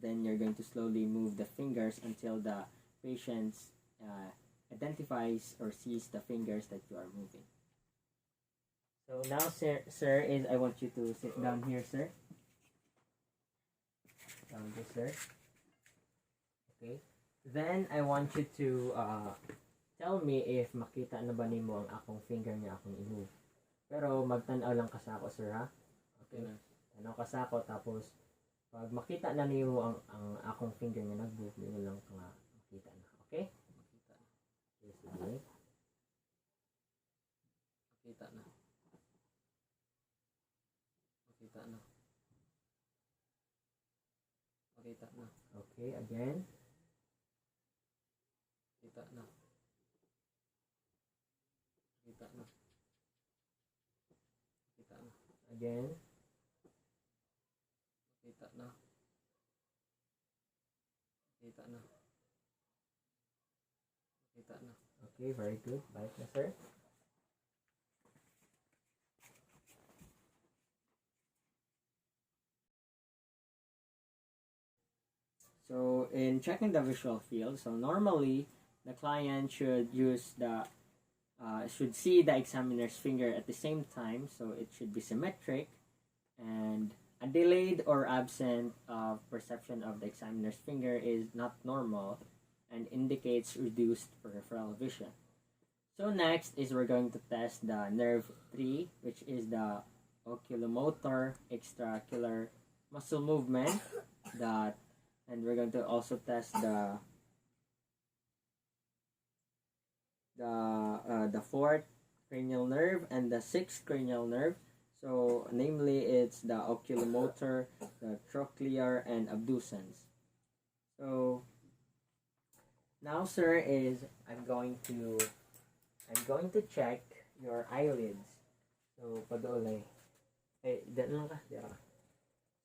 Then you're going to slowly move the fingers until the patient identifies or sees the fingers that you are moving. So now, sir, is I want you to sit down here, sir. Down here, sir. Okay. Then I want you to tell me if makita na ba nimo ang akong finger nga akong i-move. Pero magtanaw lang ka sa ako, sir, ha? Okay. Tanaw ka sa ako, tapos pag makita na niyo ang akong finger nga nag-move, yun lang ka makita na. Okay? Makita na. Okay, sige. Makita na. Makita na. Makita na. Okay, again. Makita na. Makita na. Makita na. Again. Makita na. Makita na. Makita na. Okay, very good. Balik na, sir. So in checking the visual field, so normally the client should use should see the examiner's finger at the same time, so it should be symmetric, and a delayed or absent perception of the examiner's finger is not normal and indicates reduced peripheral vision. So next is we're going to test the nerve 3, which is the oculomotor extraocular muscle movement and we're going to also test the fourth cranial nerve and the sixth cranial nerve. So namely, it's the oculomotor, the trochlear, and abducens. So now, sir, I'm going to check your eyelids. So padulay. Dyan lang ka.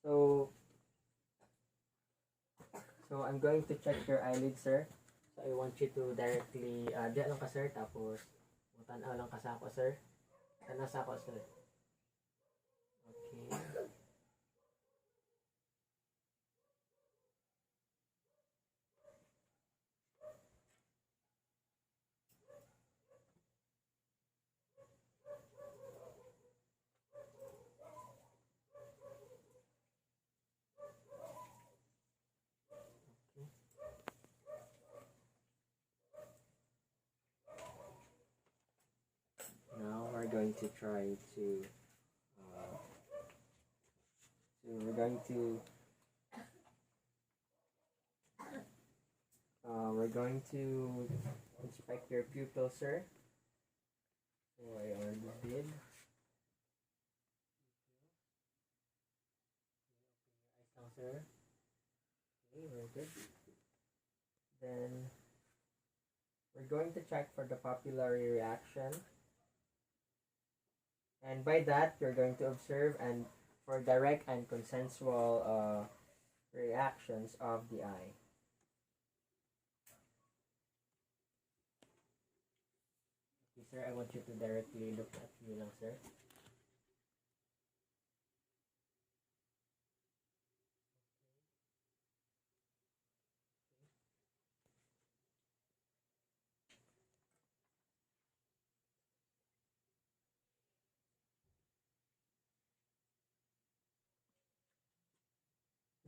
So I'm going to check your eyelids, sir. So I want you to directly, diyan lang ka, sir, tapos tanaw lang ka sa ako, sir. Tanaw sa ako, sir. Okay. Now we're going to try to we're going to inspect your pupil, sir. So I already did. Eyes now, sir. Okay, very good. Then we're going to check for the papillary reaction. And by that, you're going to observe and for direct and consensual reactions of the eye. Okay, sir, I want you to directly look at me lang, sir.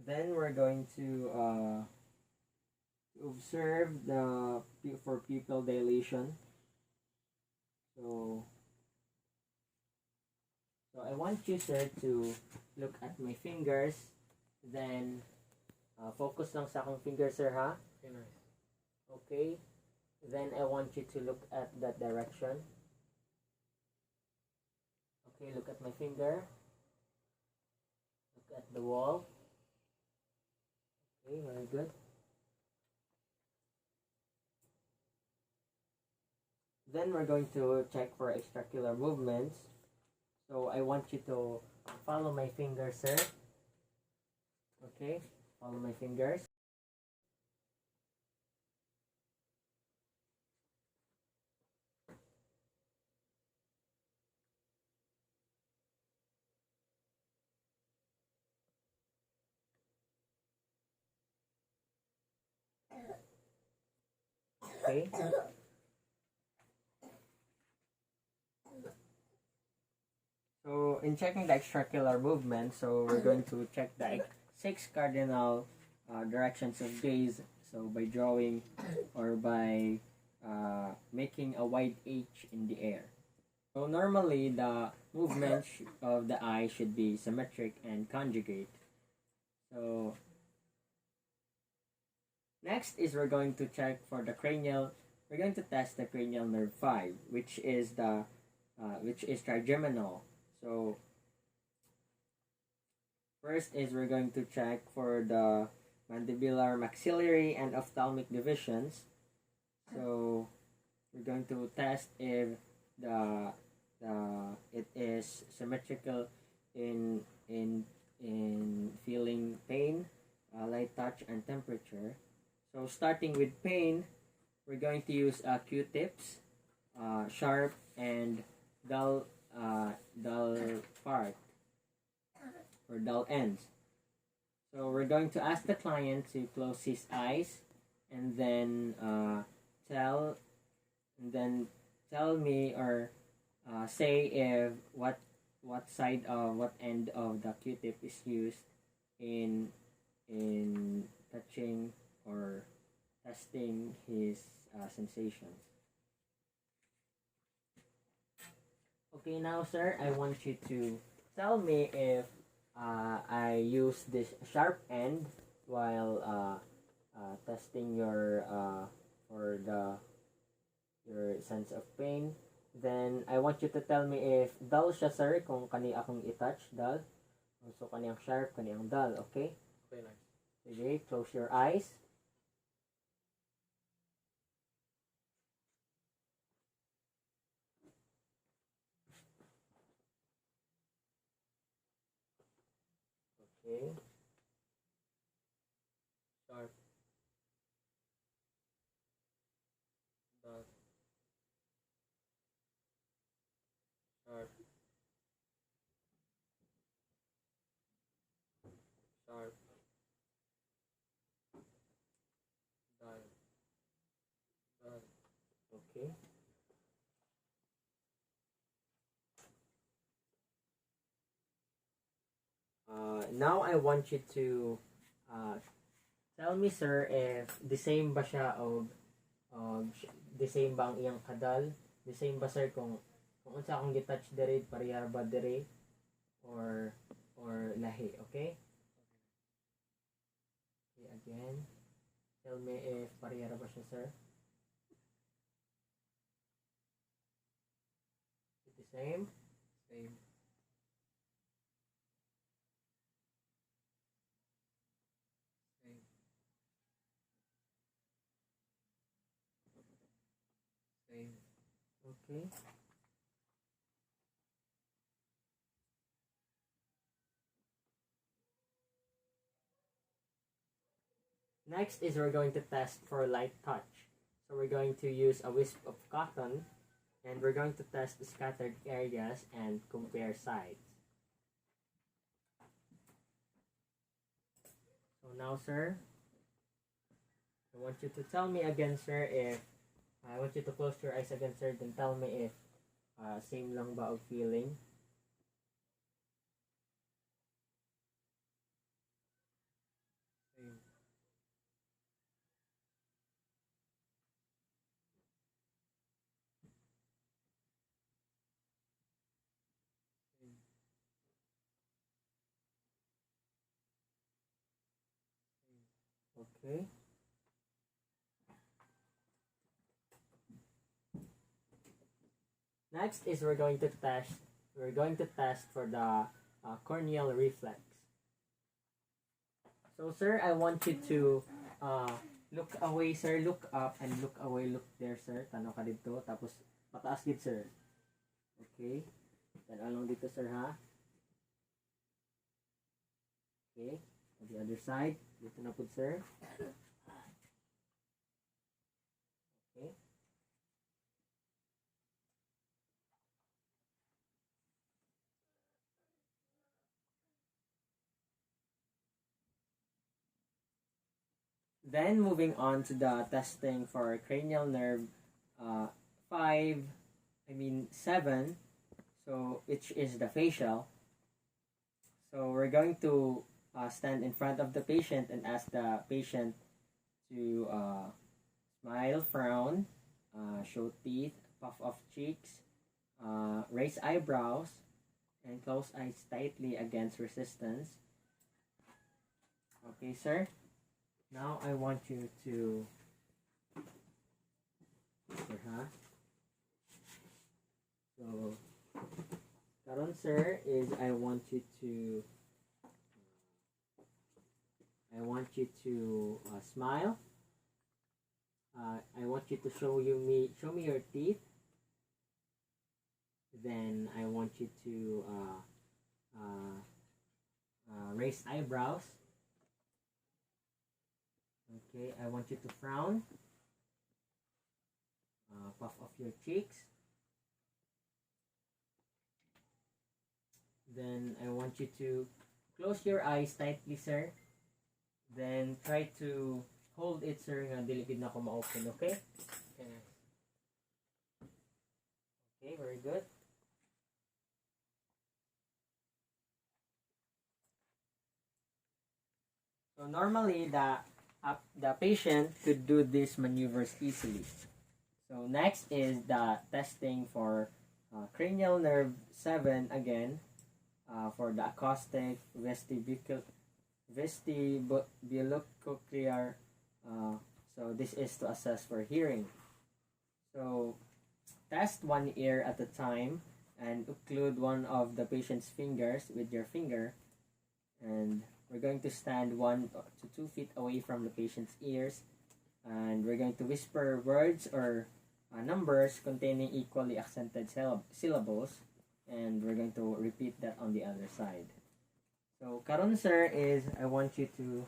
Then we're going to observe for pupil dilation. So I want you, sir, to look at my fingers. Then focus lang sa akong finger, sir, ha? Okay. Then I want you to look at that direction. Okay, look at my finger. Look at the wall. Okay, very good. Then we're going to check for extraocular movements. So I want you to follow my fingers, sir. Okay, follow my fingers. Okay. So in checking the extraocular movement, so we're going to check the six cardinal directions of gaze. So by drawing or by making a wide H in the air. So normally the movement of the eye should be symmetric and conjugate. So next is we're going to check for the cranial. We're going to test the cranial nerve 5, which is trigeminal. So first is we're going to check for the mandibular, maxillary, and ophthalmic divisions. So we're going to test if the it is symmetrical in feeling pain, light touch, and temperature. So starting with pain, we're going to use Q-tips, sharp and dull, dull part or dull ends. So we're going to ask the client to close his eyes and then tell me or say if what side of what end of the Q-tip is used in touching or testing his sensations. Okay, now sir, I want you to tell me if I use this sharp end while testing your for your sense of pain. Then I want you to tell me if dull siya sir, kung kani akong i-touch dull. So kaniyang sharp, kaniyang dull, okay? Okay, nice. Okay, close your eyes. Okay. Sharp. Dull. Sharp. Sharp. Dull. Dull. Okay. Now I want you to tell me sir if the same ba siya o the same ba ang iyang kadal? The same ba sir kung unsa akong gi-touch diri parehar ba diri or lahi, okay? Okay, again. Tell me if parehar ba siya sir? The same? Same. Same. Same. Okay. Next is we're going to test for light touch. So we're going to use a wisp of cotton and we're going to test the scattered areas and compare sides. So now sir, I want you to tell me again sir if I want you to close your eyes again sir, then tell me if same lang ba og feeling. Same. Same. Okay. Next is we're going to test for the corneal reflex. So sir, I want you to look away sir, look up and look away, look there sir. Tanaw ka dito tapos pataas gid sir. Okay. Then along dito sir ha. Okay. On the other side, dito na pud sir. Okay. Then moving on to the testing for cranial nerve 7, so which is the facial. So we're going to stand in front of the patient and ask the patient to smile, frown, show teeth, puff of cheeks, raise eyebrows, and close eyes tightly against resistance. Okay, sir. Now I want you to, So, karon sir is I want you to smile. I want you to show me your teeth. Then I want you to raise eyebrows. Okay, I want you to frown. Puff off your cheeks. Then I want you to close your eyes tightly, sir. Then try to hold it, sir, nga dili gid na ko ma-open, okay? Okay. Okay, very good. So normally the patient could do these maneuvers easily. So next is the testing for cranial nerve 7 again, for the acoustic vestibulocochlear. So this is to assess for hearing. So test one ear at a time and occlude one of the patient's fingers with your finger, and we're going to stand 1 to 2 feet away from the patient's ears, and we're going to whisper words or numbers containing equally accented syllables, and we're going to repeat that on the other side. So karon sir is I want you to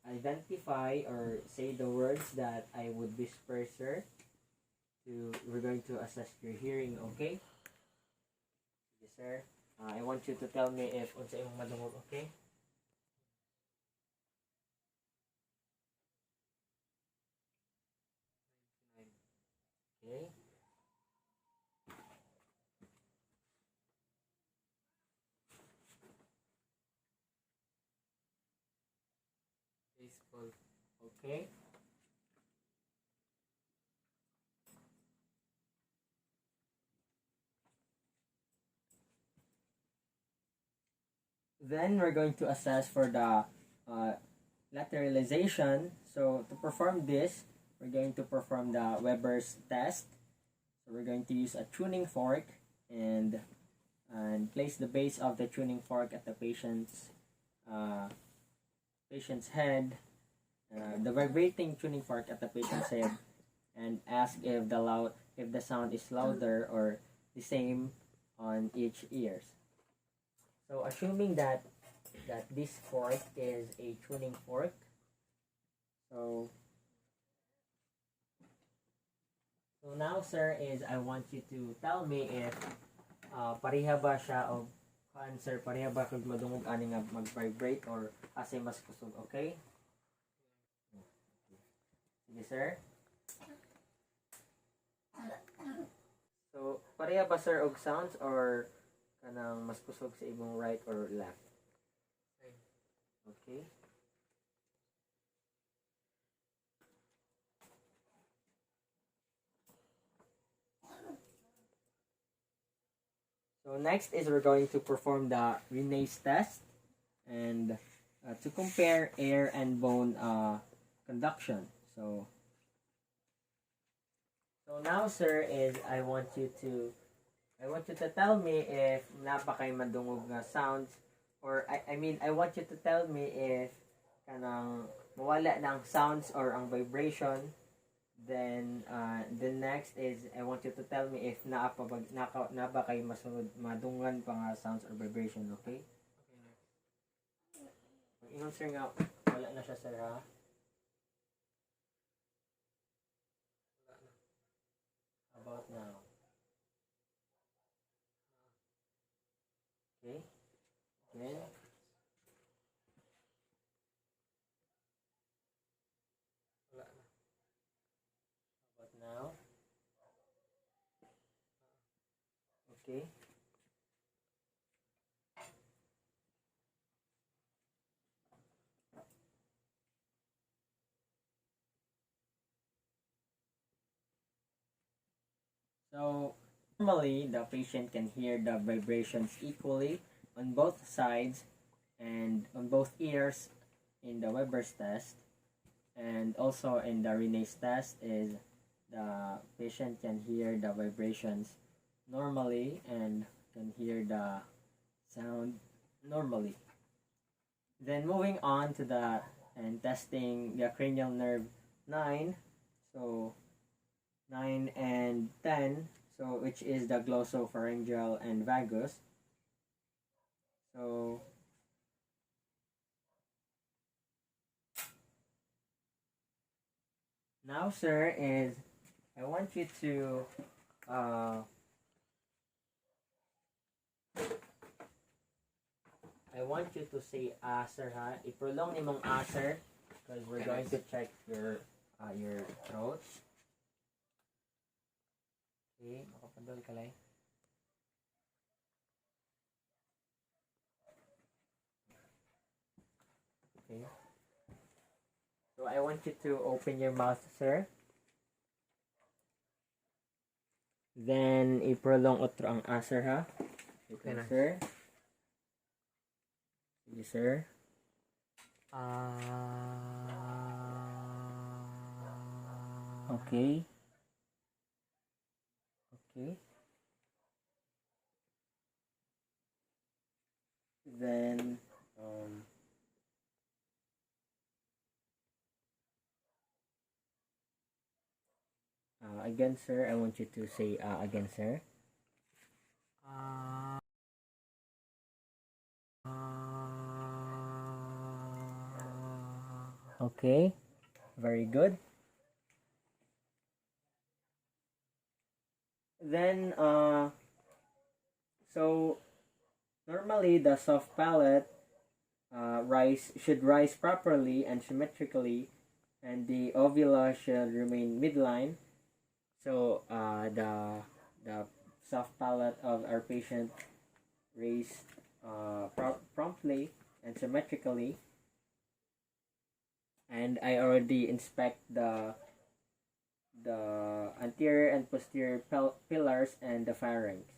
identify or say the words that I would whisper, sir. We're going to assess your hearing, okay? Yes, sir. I want you to tell me if unsa imong madungog, okay? Okay. Baseball. Okay. Then we're going to assess for the lateralization. So to perform this, we're going to perform the Weber's test. So we're going to use a tuning fork and place the base of the tuning fork at the patient's head, the vibrating tuning fork at the patient's head, and ask if the sound is louder or the same on each ears. So assuming that this fork is a tuning fork, so now sir is I want you to tell me if pareha ba siya o sir, pareha ba kag madungog ani nga mag-vibrate or asay mas kusog, okay? Sige sir. So pareha ba sir og sounds or kanang mas kusog sa imong right or left? Same. Okay. So next is we're going to perform the Rene's test and to compare air and bone conduction. So now sir is I want you to tell me if napakay madungog nga sounds, or I want you to tell me if kanang mawala ng sounds or ang vibration. Then the next is I want you to tell me if na ba kay masunod madungan pa nga sounds or vibration, okay? Okay, next. Pag ingon sir nga wala na siya sir, ha? Wala na. About now. Okay. Again. Okay. So normally the patient can hear the vibrations equally on both sides and on both ears in the Weber's test, and also in the Rene's test is the patient can hear the vibrations normally and can hear the sound normally. Then moving on to the and testing the cranial nerve 9, so 9 and 10, so which is the glossopharyngeal and vagus. So now, sir, is I want you to uh, I want you to say sir, ha. I-prolong nimong sir, because we're going to check your throat. Okay, makapadol ka lang. Okay. So I want you to open your mouth, sir. Then i-prolong otro ang sir, ha. Okay, na. sir. Sige, sir. Okay. Okay. Then again, sir, I want you to say again, sir. Okay. Very good. Then so normally the soft palate should rise properly and symmetrically, and the ovula should remain midline. So the soft palate of our patient raised promptly and symmetrically, and I already inspect the anterior and posterior pillars and the pharynx.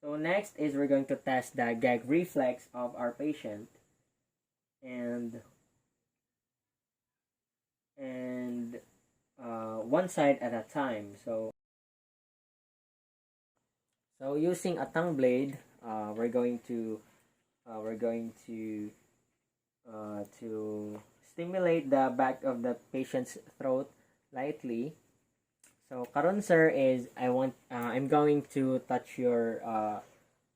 So next is we're going to test the gag reflex of our patient, and one side at a time. So using a tongue blade, we're going to stimulate the back of the patient's throat lightly. So karon, sir, is I'm going to touch your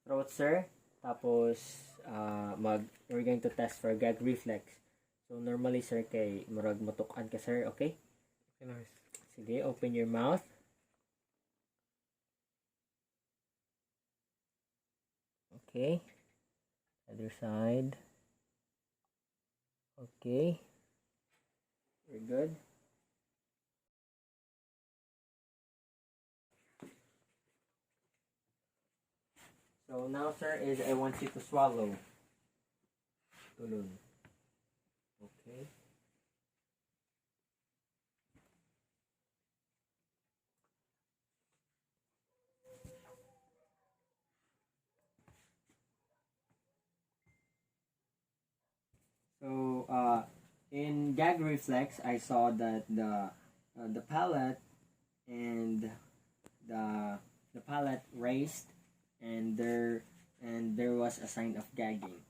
throat, sir. Tapos we're going to test for gag reflex. So normally, sir, kay murag motukan ka, sir, okay? Okay, nice. Sige, open your mouth. Okay. Other side. Okay. Very good. So now, sir, is I want you to swallow. Tulun. Okay. So in gag reflex, I saw that the palate and the palate raised, and there was a sign of gagging.